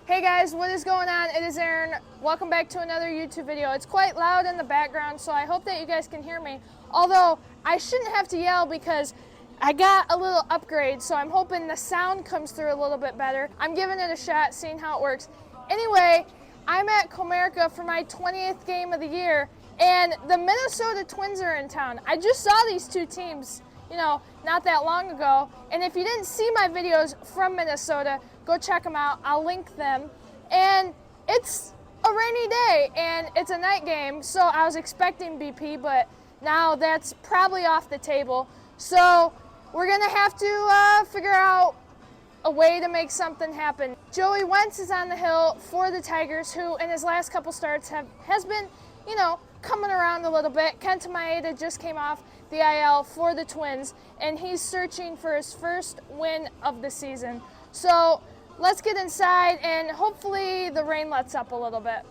Hey guys, what is going on? It is Erynn. Welcome back to another YouTube video. It's quite loud in the background, so I hope that you guys can hear me. Although, I shouldn't have to yell because I got a little upgrade, so I'm hoping the sound comes through a little bit better. I'm giving it a shot, seeing how it works. Anyway, I'm at Comerica for my 20th game of the year, and the Minnesota Twins are in town. I just saw these two teams, not that long ago. And if you didn't see my videos from Minnesota, go check them out. I'll link them. And it's a rainy day, and it's a night game, so I was expecting BP, but now that's probably off the table. So we're going to have to figure out a way to make something happen. Joey Wentz is on the hill for the Tigers, who in his last couple starts has been, coming around a little bit. Kenta Maeda just came off the IL for the Twins, and he's searching for his first win of the season. So let's get inside, and hopefully the rain lets up a little bit.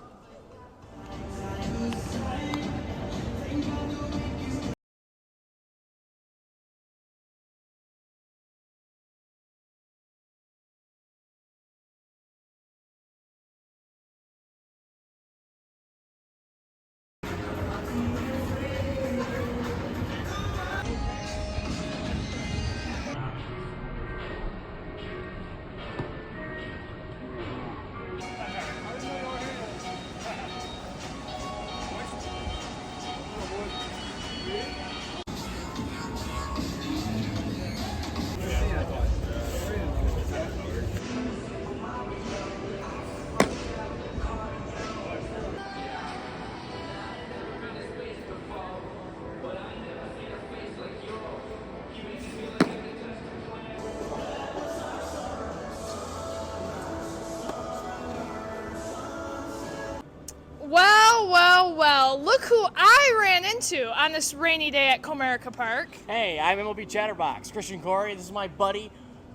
Well, look who I ran into on this rainy day at Comerica Park. Hey, I'm MLB Chatterbox, Christian Corey. This is my buddy,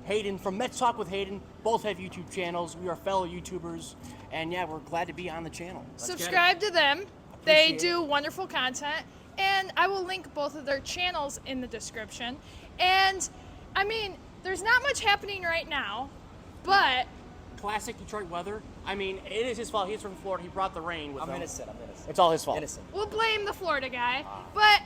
Hayden from Mets Talk with Hayden. Both have YouTube channels. We are fellow YouTubers, and yeah, we're glad to be on the channel. Subscribe to them. They do wonderful content, and I will link both of their channels in the description. And, I mean, there's not much happening right now, but... Classic Detroit weather. I mean, it is his fault. He's from Florida. He brought the rain with him. I'm innocent. It's all his fault. Innocent. We'll blame the Florida guy. But,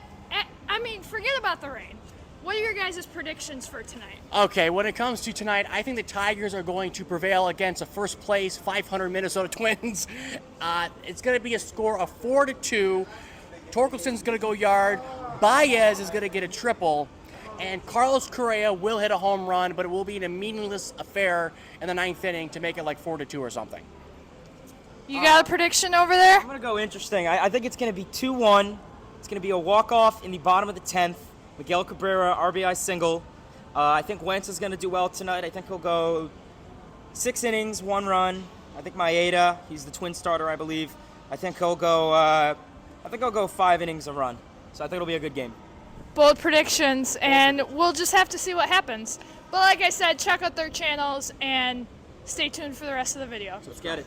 I mean, forget about the rain. What are your guys' predictions for tonight? Okay, when it comes to tonight, I think the Tigers are going to prevail against a first place 500 Minnesota Twins. It's going to be a score of 4-2. Torkelson's going to go yard. Baez is going to get a triple. And Carlos Correa will hit a home run, but it will be a meaningless affair in the ninth inning to make it like 4-2 or something. You got a prediction over there? I'm going to go interesting. I think it's going to be 2-1. It's going to be a walk-off in the bottom of the 10th. Miguel Cabrera, RBI single. I think Wentz is going to do well tonight. I think he'll go 6 innings, 1 run. I think Maeda, he's the Twin starter, I believe. I think he'll go 5 innings, a run. So I think it'll be a good game. Bold predictions, and we'll just have to see what happens. But like I said, check out their channels and stay tuned for the rest of the video. Let's get it.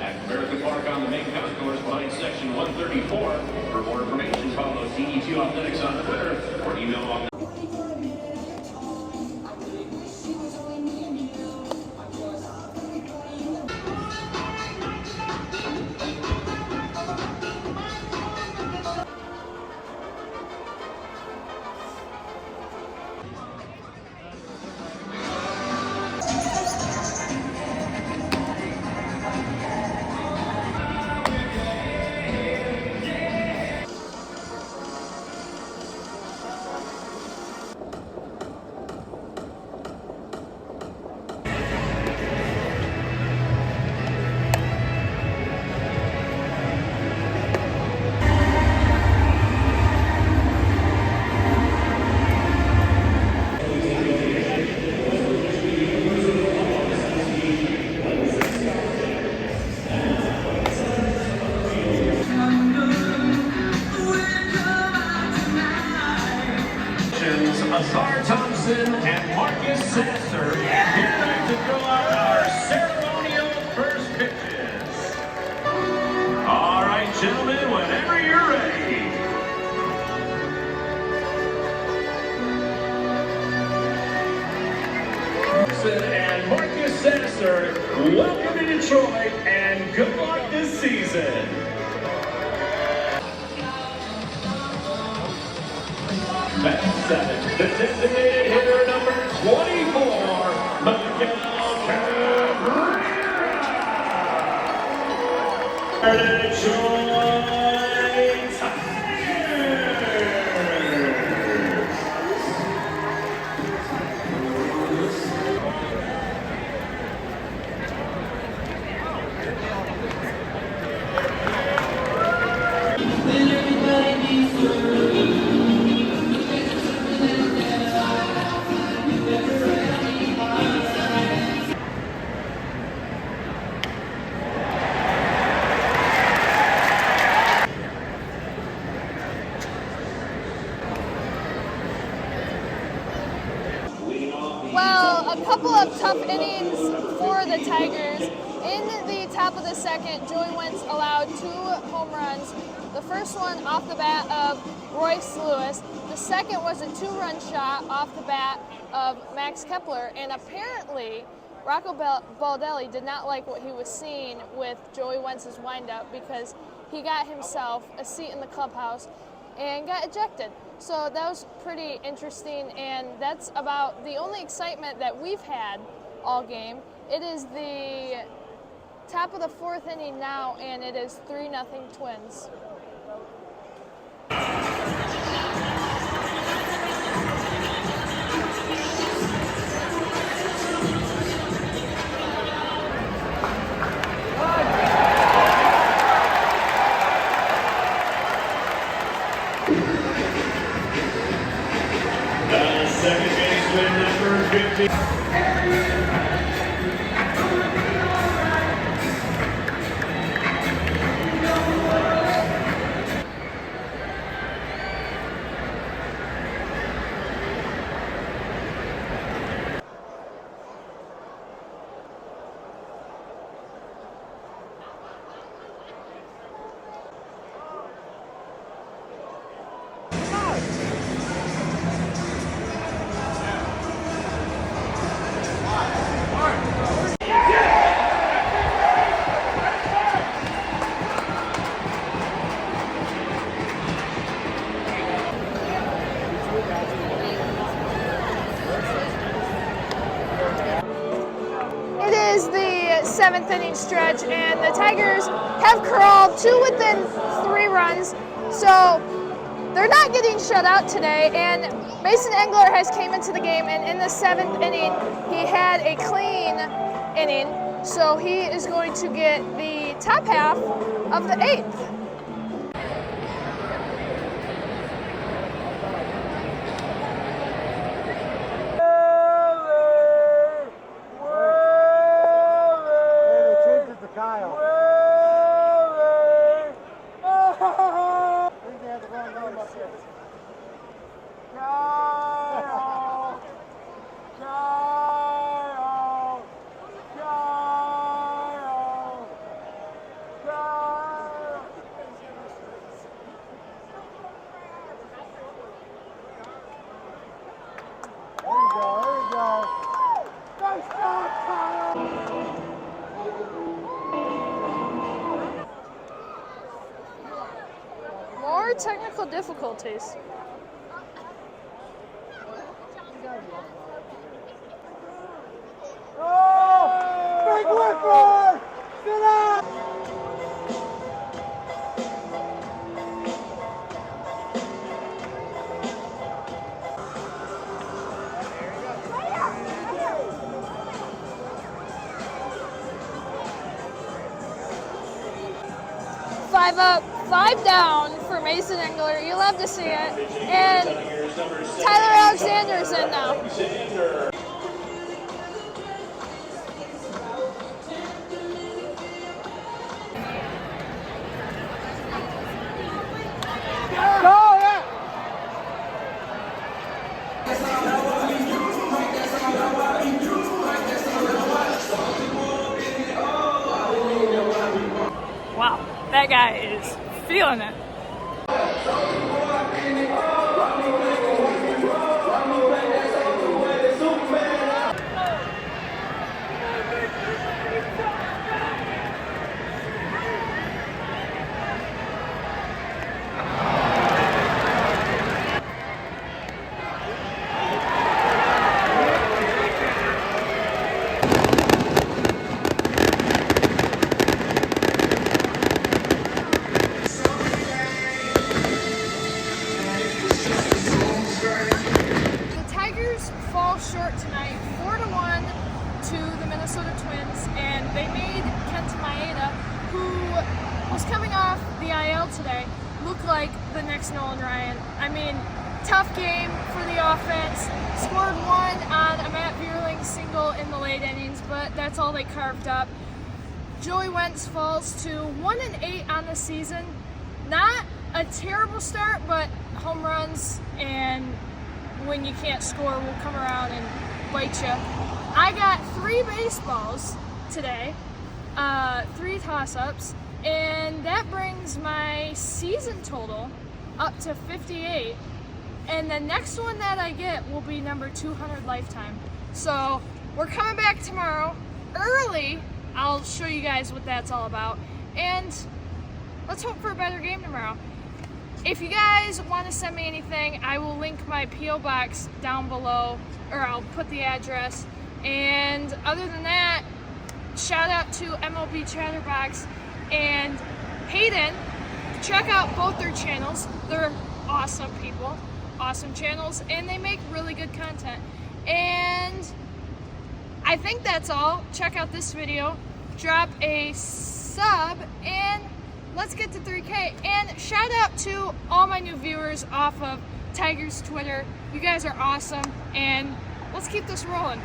At Comerica Park on the main concourse behind section 134. For more information, follow DE2 Athletics on Twitter or email on Azar Thompson and Marcus Sasser. Here to throw out our successor. Welcome to Detroit and good luck this season. Bat 7, the designated hitter number 24, Miguel Cabrera. Detroit Tigers. Well, a couple of tough innings for the Tigers. In the top of the second, Joey Wentz allowed 2 home runs. The first one off the bat of Royce Lewis. The second was a 2-run shot off the bat of Max Kepler. And apparently, Rocco Baldelli did not like what he was seeing with Joey Wentz's windup because he got himself a seat in the clubhouse and got ejected. So that was pretty interesting, and that's about the only excitement that we've had all game. It is the top of the 4th inning now, and it is 3-0 Twins. Second baseman number 50. It is the 7th inning stretch, and the Tigers have crawled to within 3 runs, so they're not getting shut out today. And Mason Engler has came into the game, and in the 7th inning, he had a clean inning, so he is going to get the top half of the 8th. More technical difficulties. Big Whipper! Sit up! Five up, 5 down for Mason Engler. You love to see it. And Tyler Alexander's in now. 'Wow, that guy is feeling it. short tonight, 4-1 to the Minnesota Twins, and they made Kenta Maeda, who was coming off the IL today, look like the next Nolan Ryan. I mean, tough game for the offense. Scored one on a Matt Vierling single in the late innings, but that's all they carved up. Joey Wentz falls to 1-8 on the season. Not a terrible start, but home runs and when you can't score will come around and bite you. I got 3 baseballs today, 3 toss-ups, and that brings my season total up to 58. And the next one that I get will be number 200 lifetime. So we're coming back tomorrow early. I'll show you guys what that's all about. And let's hope for a better game tomorrow. If you guys want to send me anything, I will link my P.O. box down below, or I'll put the address. And other than that, shout out to MLB Chatterbox and Hayden. Check out both their channels. They're awesome people, awesome channels, and they make really good content. And I think that's all. Check out this video, drop a sub, and let's get to 3K. And shout out to all my new viewers off of Tiger's Twitter. You guys are awesome, and let's keep this rolling.